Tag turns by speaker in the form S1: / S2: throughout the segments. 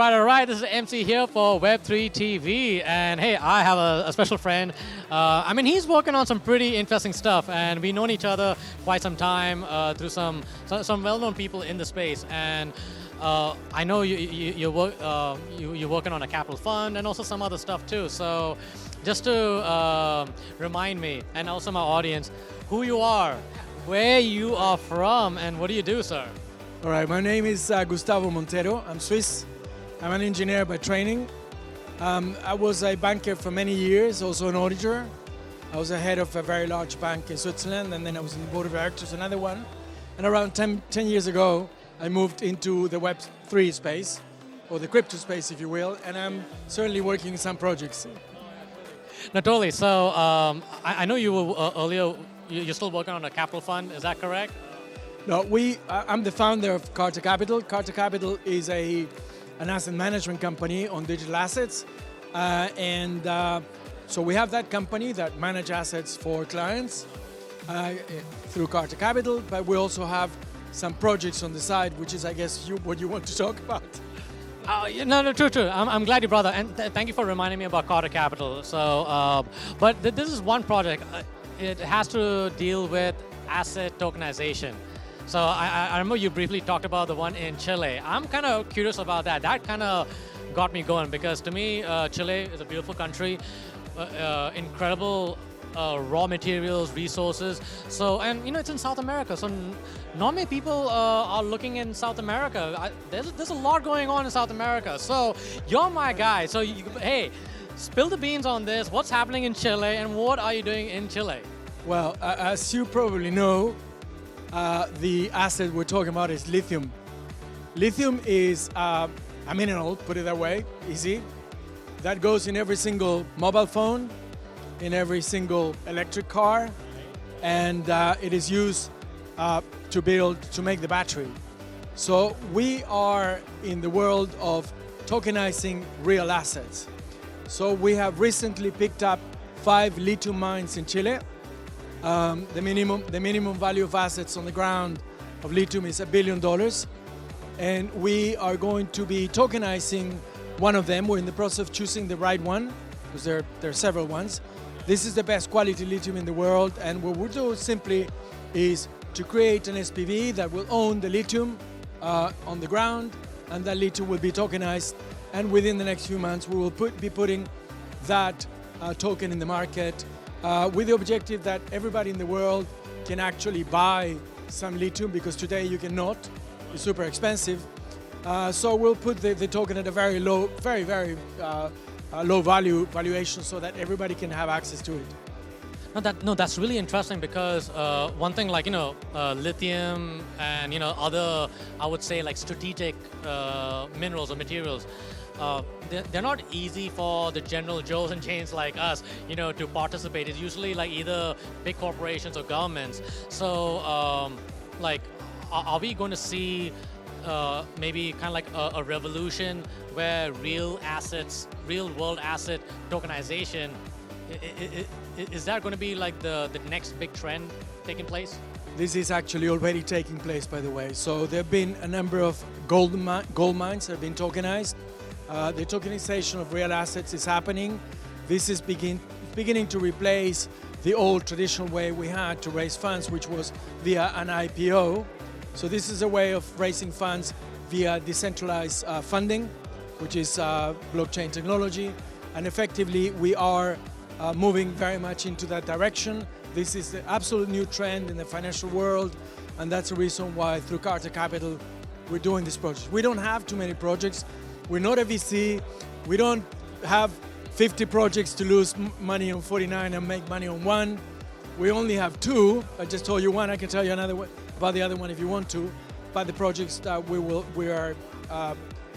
S1: all right. This is MC here for Web3 TV. And hey, I have a special friend. He's working on some pretty interesting stuff, and we've known each other quite some time through some well-known people in the space. And I know you're working on a capital fund and also some other stuff too. So just to remind me and also my audience who you are, where you are from, and what do you do, sir?
S2: All right, my name is Gustavo Montero. I'm Swiss. I'm an engineer by training. I was a banker for many years, also an auditor. I was a head of a very large bank in Switzerland, and then I was in the board of directors, another one. And around 10 years ago, I moved into the Web3 space, or the crypto space, if you will, and I'm certainly working on some projects.
S1: No, totally. So I know you were earlier, you're still working on a capital fund, is that correct?
S2: No, I'm the founder of Carta Capital. Carta Capital is an asset management company on digital assets. So we have that company that manage assets for clients through Carta Capital, but we also have some projects on the side, which is, I guess, what you want to talk about.
S1: No, true. I'm glad you brought that, and thank you for reminding me about Carta Capital. So, but this is one project. It has to deal with asset tokenization. So I remember you briefly talked about the one in Chile. I'm kind of curious about that. That kind of got me going because to me, Chile is a beautiful country, incredible raw materials, resources. So, and it's in South America. So not many people are looking in South America. There's a lot going on in South America. So you're my guy. So hey, spill the beans on this. What's happening in Chile and what are you doing in Chile?
S2: Well, as you probably know, the asset we're talking about is lithium. Lithium is a mineral, put it that way, easy, that goes in every single mobile phone, in every single electric car, and it is used to make the battery. So we are in the world of tokenizing real assets. So we have recently picked up 5 lithium mines in Chile. The minimum value of assets on the ground of lithium is $1 billion, and we are going to be tokenizing one of them. We're in the process of choosing the right one, because there are several ones. This is the best quality lithium in the world, and what we'll do simply is to create an SPV that will own the lithium on the ground, and that lithium will be tokenized, and within the next few months we will be putting that token in the market, with the objective that everybody in the world can actually buy some lithium, because today you cannot. It's super expensive. So we'll put the token at a very low, very low valuation, so that everybody can have access to it.
S1: That's really interesting because one thing like lithium and other, I would say, like strategic minerals or materials. They're not easy for the general Joes and Janes like us, to participate. It's usually like either big corporations or governments. So, are we going to see maybe kind of like a revolution where real world asset tokenization, is that going to be like the next big trend taking place?
S2: This is actually already taking place, by the way. So there have been a number of gold mines that have been tokenized. The tokenization of real assets is happening. This is beginning to replace the old traditional way we had to raise funds, which was via an IPO. So this is a way of raising funds via decentralized funding, which is blockchain technology. And effectively, we are moving very much into that direction. This is the absolute new trend in the financial world, and that's the reason why through Carta Capital we're doing this project. We don't have too many projects. We're not a VC. We don't have 50 projects to lose money on 49 and make money on one. We only have 2. I just told you one. I can tell you another one about the other one if you want to. But the projects that we are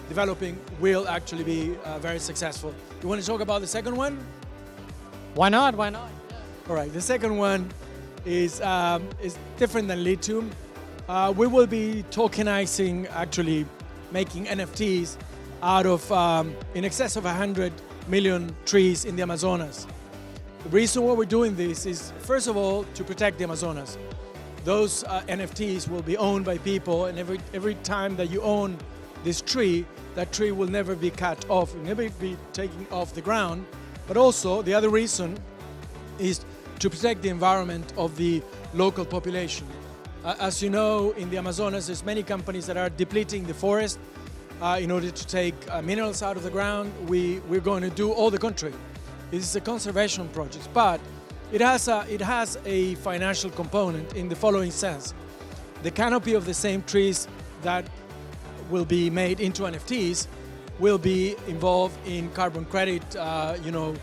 S2: developing will actually be very successful. You want to talk about the second one?
S1: Why not?
S2: All right. The second one is different than lithium. We will be tokenizing, actually making NFTs out of in excess of 100 million trees in the Amazonas. The reason why we're doing this is, first of all, to protect the Amazonas. Those NFTs will be owned by people, and every time that you own this tree, that tree will never be cut off, will never be taken off the ground. But also, the other reason is to protect the environment of the local population. As you know, in the Amazonas, there's many companies that are depleting the forest in order to take minerals out of the ground. We're going to do all the contrary. This is a conservation project, but it has a financial component in the following sense. The canopy of the same trees that will be made into NFTs will be involved in carbon credit, in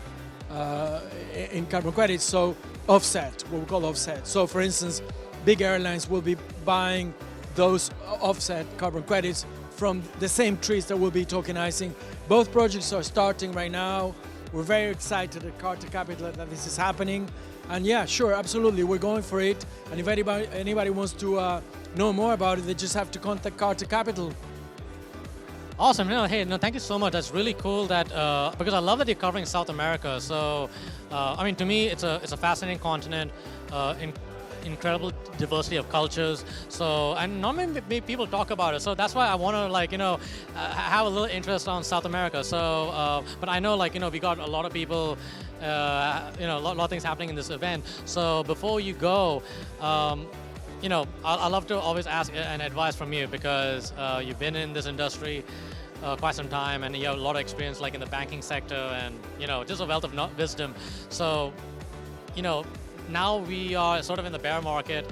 S2: carbon credits, so offset, what we call offset. So for instance, big airlines will be buying those offset carbon credits from the same trees that we'll be tokenizing. Both projects are starting right now. We're very excited at Carta Capital that this is happening. And yeah, sure, absolutely, we're going for it. And if anybody wants to know more about it, they just have to contact Carta Capital.
S1: Awesome. Hey, thank you so much. That's really cool that because I love that you're covering South America. So, I mean, to me, it's a fascinating continent, incredible diversity of cultures. So, and not many people talk about it. So that's why I want to, have a little interest on South America. So, but I know, we got a lot of people, a lot of things happening in this event. So before you go, I love to always ask an advice from you because you've been in this industry quite some time and you have a lot of experience in the banking sector and, just a wealth of wisdom. So, now we are sort of in the bear market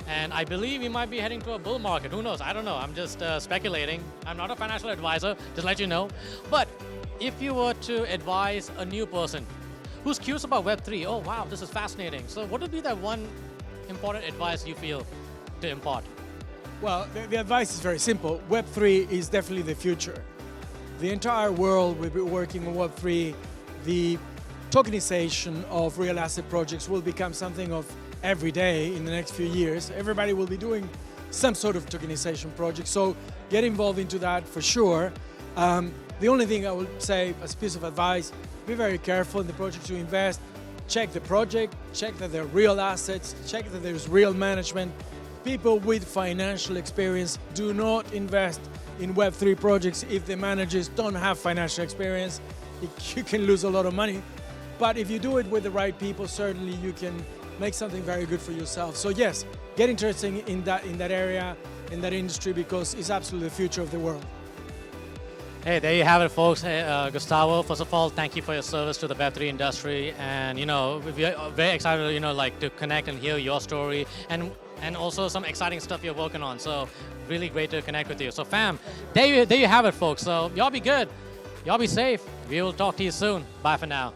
S1: and I believe we might be heading to a bull market. Who knows? I don't know. I'm just speculating. I'm not a financial advisor, just let you know. But if you were to advise a new person who's curious about Web3, oh wow, this is fascinating. So what would be that one important advice you feel to impart?
S2: Well, the advice is very simple. Web3 is definitely the future. The entire world will be working on Web3. The tokenization of real asset projects will become something of every day in the next few years. Everybody will be doing some sort of tokenization project, so get involved into that for sure. The only thing I would say as a piece of advice, be very careful in the project you invest. Check the project, check that they're real assets, check that there's real management. People with financial experience do not invest in Web3 projects if the managers don't have financial experience. You can lose a lot of money. But if you do it with the right people, certainly you can make something very good for yourself. So yes, get interested in that area, in that industry, because it's absolutely the future of the world.
S1: Hey, there you have it, folks. Hey, Gustavo, first of all, thank you for your service to the Web3 industry. And, we're very excited, to connect and hear your story and also some exciting stuff you're working on. So really great to connect with you. So fam, there you have it, folks. So y'all be good. Y'all be safe. We will talk to you soon. Bye for now.